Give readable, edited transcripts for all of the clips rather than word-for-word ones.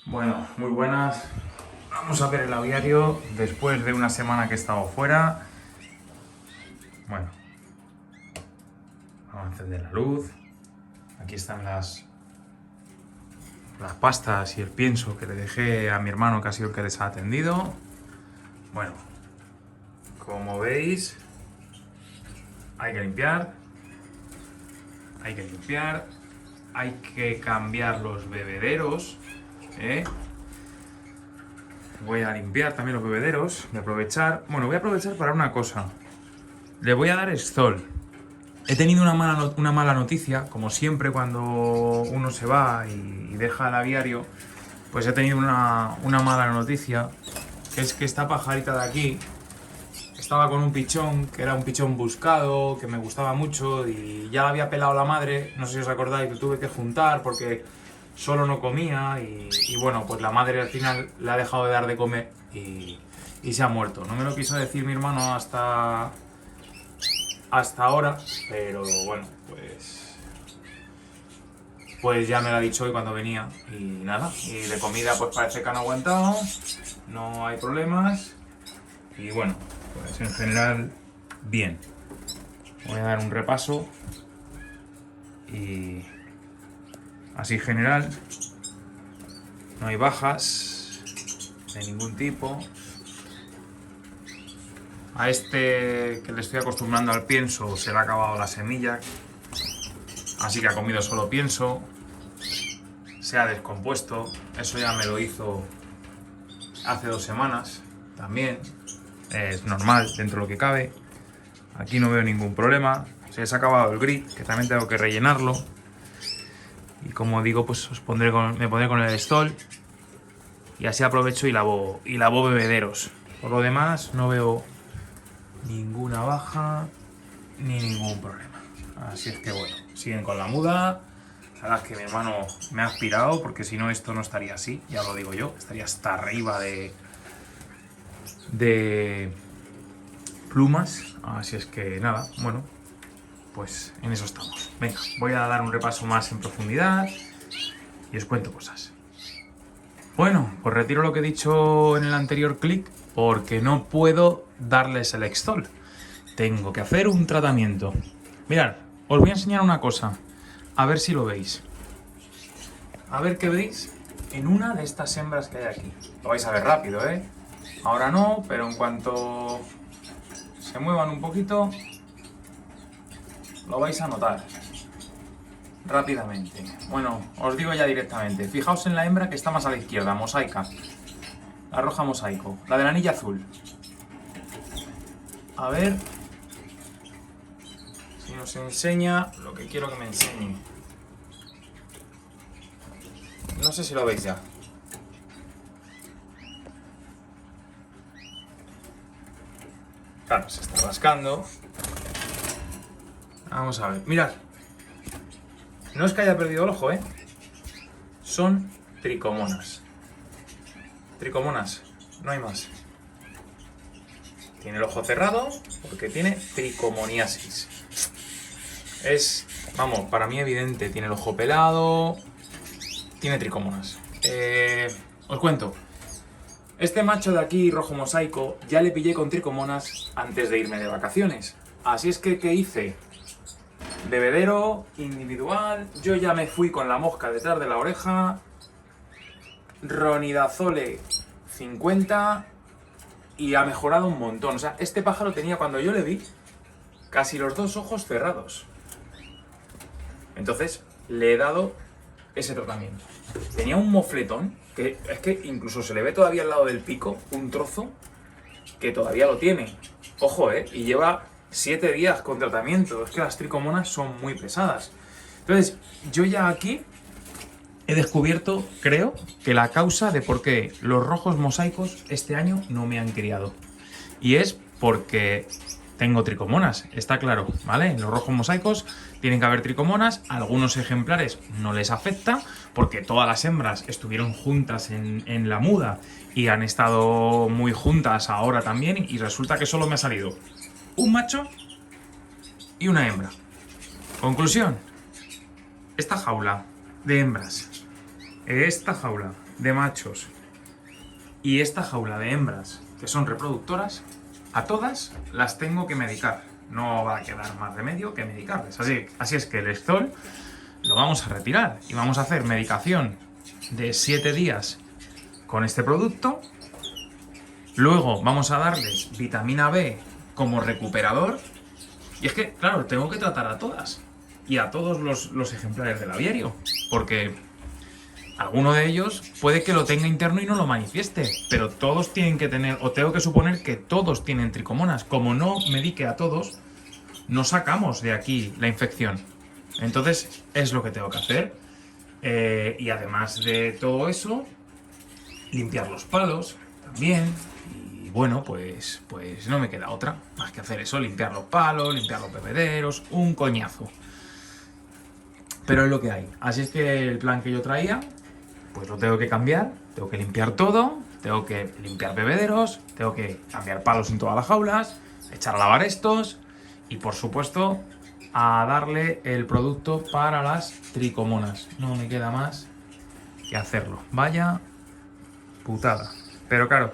Bueno, muy buenas. Vamos a ver el aviario después de una semana que he estado fuera. Bueno, vamos a encender la luz. Aquí están las pastas y el pienso que le dejé a mi hermano, que ha sido el que les ha atendido. Bueno, como veis, hay que limpiar. Hay que cambiar los bebederos. Voy a limpiar también los bebederos. Voy a aprovechar para una cosa. Le voy a dar Extol. He tenido una mala noticia, como siempre cuando uno se va y deja el aviario, pues he tenido una mala noticia, que es que esta pajarita de aquí estaba con un pichón, que era un pichón buscado, que me gustaba mucho y ya había pelado la madre, no sé si os acordáis, lo tuve que juntar porque solo no comía y bueno, pues la madre al final le ha dejado de dar de comer y se ha muerto. No me lo quiso decir mi hermano hasta ahora, pero bueno, pues ya me lo ha dicho hoy cuando venía y nada, y de comida pues parece que han aguantado, no hay problemas y bueno, pues en general bien. Voy a dar un repaso y así general, no hay bajas de ningún tipo. A este que le estoy acostumbrando al pienso se le ha acabado la semilla, así que ha comido solo pienso. Se ha descompuesto, eso ya me lo hizo hace 2 semanas también. Es normal dentro de lo que cabe. Aquí no veo ningún problema. Se les ha acabado el grit, que también tengo que rellenarlo. Y como digo, pues me pondré con el Extol. Y así aprovecho y lavo bebederos. Por lo demás, no veo ninguna baja ni ningún problema. Así es que bueno, siguen con la muda. La verdad es que mi hermano me ha aspirado, porque si no esto no estaría así, ya lo digo yo. Estaría hasta arriba de plumas. Así es que nada, bueno, pues en eso estamos. Venga, voy a dar un repaso más en profundidad y os cuento cosas. Bueno, pues retiro lo que he dicho en el anterior clic, porque no puedo darles el Extol. Tengo que hacer un tratamiento. Mirad, os voy a enseñar una cosa, a ver si lo veis. A ver qué veis en una de estas hembras que hay aquí. Lo vais a ver rápido, ¿eh? Ahora no, pero en cuanto se muevan un poquito, lo vais a notar rápidamente. Bueno, os digo ya directamente. Fijaos en la hembra que está más a la izquierda, mosaica. La roja mosaico. La de la anilla azul. A ver si nos enseña lo que quiero que me enseñe. No sé si lo veis ya. Claro, se está rascando. Vamos a ver. Mirad. No es que haya perdido el ojo, ¿eh? Son tricomonas. Tricomonas. No hay más. Tiene el ojo cerrado porque tiene tricomoniasis. Es, vamos, para mí evidente. Tiene el ojo pelado. Tiene tricomonas. Os cuento. Este macho de aquí, rojo mosaico, ya le pillé con tricomonas antes de irme de vacaciones. Así es que, ¿qué hice? Bebedero individual. Yo ya me fui con la mosca detrás de la oreja. Ronidazole 50. Y ha mejorado un montón. O sea, este pájaro tenía, cuando yo le vi, casi los 2 ojos cerrados. Entonces, le he dado ese tratamiento. Tenía un mofletón, que es que incluso se le ve todavía al lado del pico, un trozo, que todavía lo tiene. Ojo, y lleva 7 días con tratamiento. Es que las tricomonas son muy pesadas. Entonces, yo ya aquí he descubierto, creo, que la causa de por qué los rojos mosaicos este año no me han criado. Y es porque tengo tricomonas, está claro, ¿vale? En los rojos mosaicos tienen que haber tricomonas, a algunos ejemplares no les afecta, porque todas las hembras estuvieron juntas en la muda y han estado muy juntas ahora también, y resulta que solo me ha salido un macho y una hembra. Conclusión, esta jaula de hembras, esta jaula de machos y esta jaula de hembras, que son reproductoras, a todas las tengo que medicar. No va a quedar más remedio que medicarles. Así es que el Exzol lo vamos a retirar y vamos a hacer medicación de 7 días con este producto. Luego vamos a darles vitamina B como recuperador. Y es que, claro, tengo que tratar a todas y a todos los ejemplares del aviario, porque alguno de ellos puede que lo tenga interno y no lo manifieste, pero todos tienen que tener, o tengo que suponer que todos tienen tricomonas. Como no medique a todos, no sacamos de aquí la infección. Entonces es lo que tengo que hacer. Y además de todo eso, limpiar los palos también. Y bueno, pues no me queda otra más que hacer eso, limpiar los palos, limpiar los bebederos, un coñazo. Pero es lo que hay. Así es que el plan que yo traía, pues lo tengo que cambiar, tengo que limpiar todo, tengo que limpiar bebederos, tengo que cambiar palos en todas las jaulas, echar a lavar estos y por supuesto a darle el producto para las tricomonas. No me queda más que hacerlo. Vaya putada. Pero claro,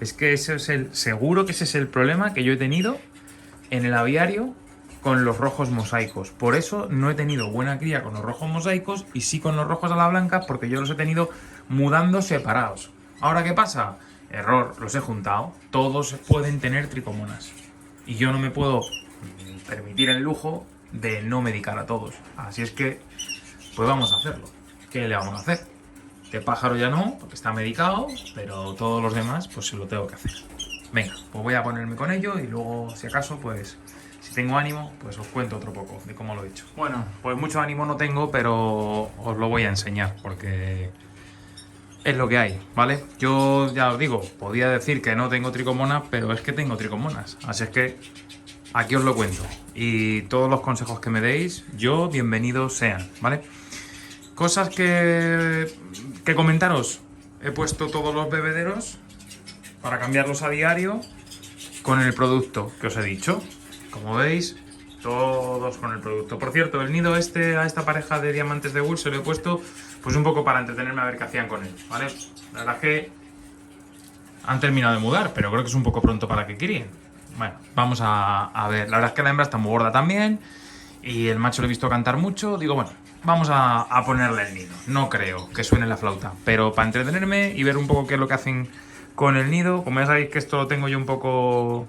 es que seguro que ese es el problema que yo he tenido en el aviario con los rojos mosaicos. Por eso no he tenido buena cría con los rojos mosaicos y sí con los rojos a la blanca, porque yo los he tenido mudando separados. ¿Ahora qué pasa? Error, los he juntado. Todos pueden tener tricomonas. Y yo no me puedo permitir el lujo de no medicar a todos. Así es que, pues vamos a hacerlo. ¿Qué le vamos a hacer? Este pájaro ya no, porque está medicado, pero todos los demás, pues se lo tengo que hacer. Venga, pues voy a ponerme con ello y luego, si acaso, pues si tengo ánimo, pues os cuento otro poco de cómo lo he hecho. Bueno, pues mucho ánimo no tengo, pero os lo voy a enseñar, porque es lo que hay, ¿vale? Yo ya os digo, podía decir que no tengo tricomonas, pero es que tengo tricomonas. Así es que aquí os lo cuento. Y todos los consejos que me deis, yo bienvenidos sean, ¿vale? Cosas que comentaros. He puesto todos los bebederos para cambiarlos a diario con el producto que os he dicho. Como veis, todos con el producto. Por cierto, el nido a esta pareja de diamantes de wool se lo he puesto pues un poco para entretenerme a ver qué hacían con él, ¿vale? La verdad es que han terminado de mudar, pero creo que es un poco pronto para que críen. Bueno, vamos a ver. La verdad es que la hembra está muy gorda también y el macho lo he visto cantar mucho. Digo, bueno, vamos a ponerle el nido. No creo que suene la flauta, pero para entretenerme y ver un poco qué es lo que hacen con el nido. Como ya sabéis que esto lo tengo yo un poco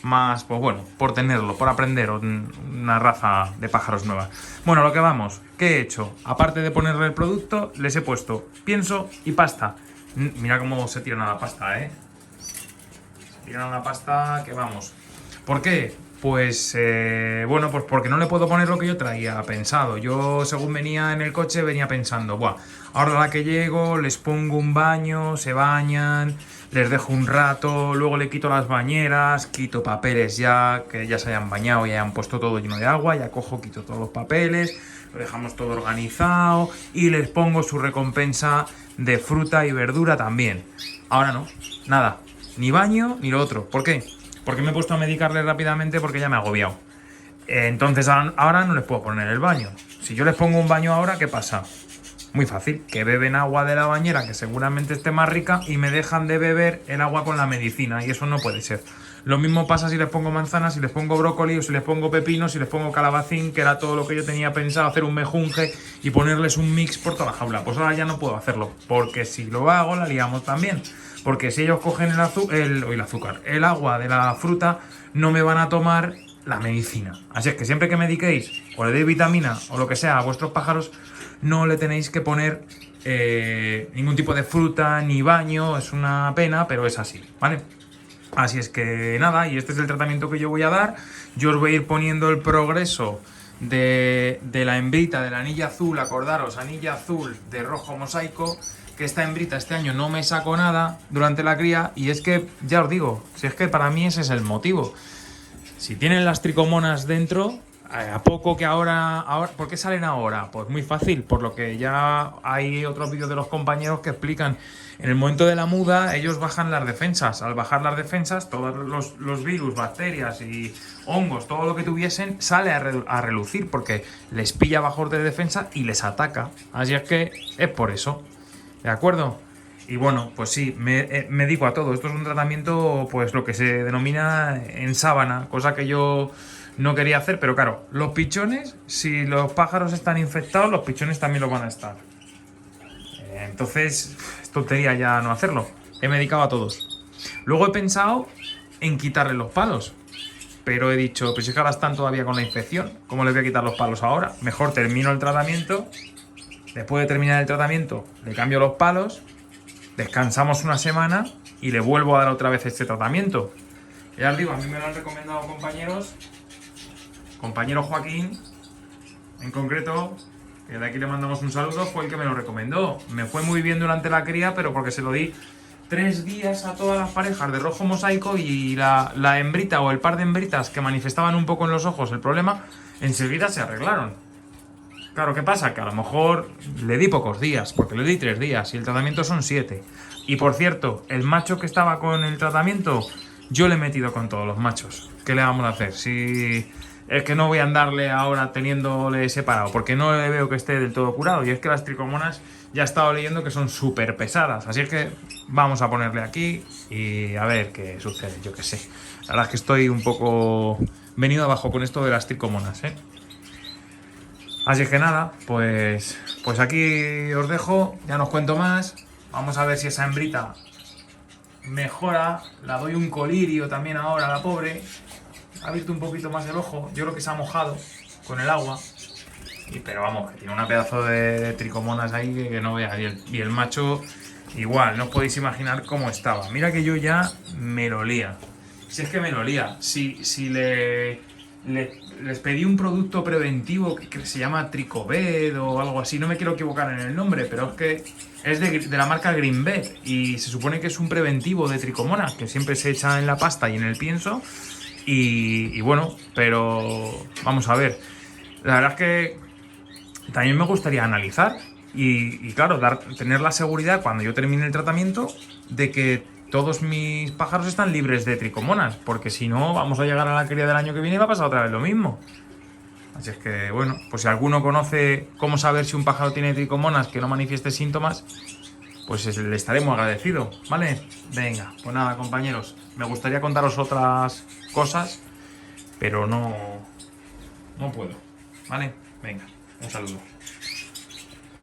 más, pues bueno, por tenerlo, por aprender una raza de pájaros nueva. Bueno, lo que vamos, ¿qué he hecho? Aparte de ponerle el producto, les he puesto pienso y pasta. Mira cómo se tiran a la pasta, ¿eh? Se tiran a la pasta que vamos. ¿Por qué? Pues, bueno, pues porque no le puedo poner lo que yo traía pensado. Yo, según venía en el coche, venía pensando, buah, ahora a la que llego, les pongo un baño, se bañan, les dejo un rato, luego le quito las bañeras, quito papeles ya, que ya se hayan bañado y hayan puesto todo lleno de agua, ya cojo, quito todos los papeles, lo dejamos todo organizado y les pongo su recompensa de fruta y verdura también. Ahora no, nada, ni baño ni lo otro. ¿Por qué? Porque me he puesto a medicarles rápidamente porque ya me he agobiado. Entonces ahora no les puedo poner el baño. Si yo les pongo un baño ahora, ¿qué pasa? Muy fácil, que beben agua de la bañera, que seguramente esté más rica, y me dejan de beber el agua con la medicina, y eso no puede ser. Lo mismo pasa si les pongo manzanas, si les pongo brócoli, o si les pongo pepino, si les pongo calabacín, que era todo lo que yo tenía pensado, hacer un mejunje y ponerles un mix por toda la jaula. Pues ahora ya no puedo hacerlo, porque si lo hago la liamos también. Porque si ellos cogen el agua de la fruta, no me van a tomar la medicina. Así es que siempre que mediquéis o le deis vitamina o lo que sea a vuestros pájaros, no le tenéis que poner ningún tipo de fruta ni baño. Es una pena, pero es así, ¿vale? Así es que nada, y este es el tratamiento que yo voy a dar. Yo os voy a ir poniendo el progreso de la hembrita, de la anilla azul. Acordaros, anilla azul de rojo mosaico, que esta hembrita este año no me sacó nada durante la cría. Y es que, ya os digo, si es que para mí ese es el motivo. Si tienen las tricomonas dentro, a poco que ahora, ¿por qué salen ahora? Pues muy fácil, por lo que ya hay otros vídeos de los compañeros que explican. En el momento de la muda, ellos bajan las defensas. Al bajar las defensas, todos los virus, bacterias y hongos, todo lo que tuviesen, sale a relucir, porque les pilla bajos de defensa y les ataca. Así es que es por eso. ¿De acuerdo? Y bueno, pues sí, me dedico a todo. Esto es un tratamiento, pues lo que se denomina en sábana, cosa que yo no quería hacer, pero claro, los pichones, si los pájaros están infectados, los pichones también lo van a estar. Entonces, es tontería ya no hacerlo. He medicado a todos. Luego he pensado en quitarle los palos. Pero he dicho, pues si es que ahora están todavía con la infección, ¿cómo les voy a quitar los palos ahora? Mejor termino el tratamiento. Después de terminar el tratamiento, le cambio los palos, descansamos una semana y le vuelvo a dar otra vez este tratamiento. Ya os digo, a mí me lo han recomendado compañeros. Compañero Joaquín, en concreto, que de aquí le mandamos un saludo, fue el que me lo recomendó. Me fue muy bien durante la cría, pero porque se lo di 3 días a todas las parejas de rojo mosaico y la hembrita o el par de hembritas que manifestaban un poco en los ojos el problema, enseguida se arreglaron. Claro, ¿qué pasa? Que a lo mejor le di pocos días, porque le di 3 días y el tratamiento son 7. Y por cierto, el macho que estaba con el tratamiento, yo le he metido con todos los machos. ¿Qué le vamos a hacer? Si es que no voy a andarle ahora teniéndole separado, porque no le veo que esté del todo curado. Y es que las tricomonas ya he estado leyendo que son súper pesadas. Así es que vamos a ponerle aquí y a ver qué sucede, yo qué sé. La verdad es que estoy un poco venido abajo con esto de las tricomonas, ¿eh? Así que nada, pues aquí os dejo, ya no os cuento más. Vamos a ver si esa hembrita mejora. La doy un colirio también ahora a la pobre. Ha abierto un poquito más el ojo, yo creo que se ha mojado con el agua. Pero vamos, que tiene una pedazo de tricomonas ahí que no veas. Y el macho igual, no os podéis imaginar cómo estaba. Mira que yo ya me lo lía. Si es que me lo lía. Si les pedí un producto preventivo que se llama Tricobed o algo así, no me quiero equivocar en el nombre, pero es que es de la marca Greenbed y se supone que es un preventivo de tricomonas que siempre se echa en la pasta y en el pienso y bueno, pero vamos a ver, la verdad es que también me gustaría analizar y claro, tener la seguridad cuando yo termine el tratamiento de que todos mis pájaros están libres de tricomonas, porque si no, vamos a llegar a la cría del año que viene y va a pasar otra vez lo mismo. Así es que, bueno, pues si alguno conoce cómo saber si un pájaro tiene tricomonas que no manifieste síntomas, pues le estaremos agradecidos, ¿vale? Venga, pues nada, compañeros, me gustaría contaros otras cosas, pero no puedo, ¿vale? Venga, un saludo.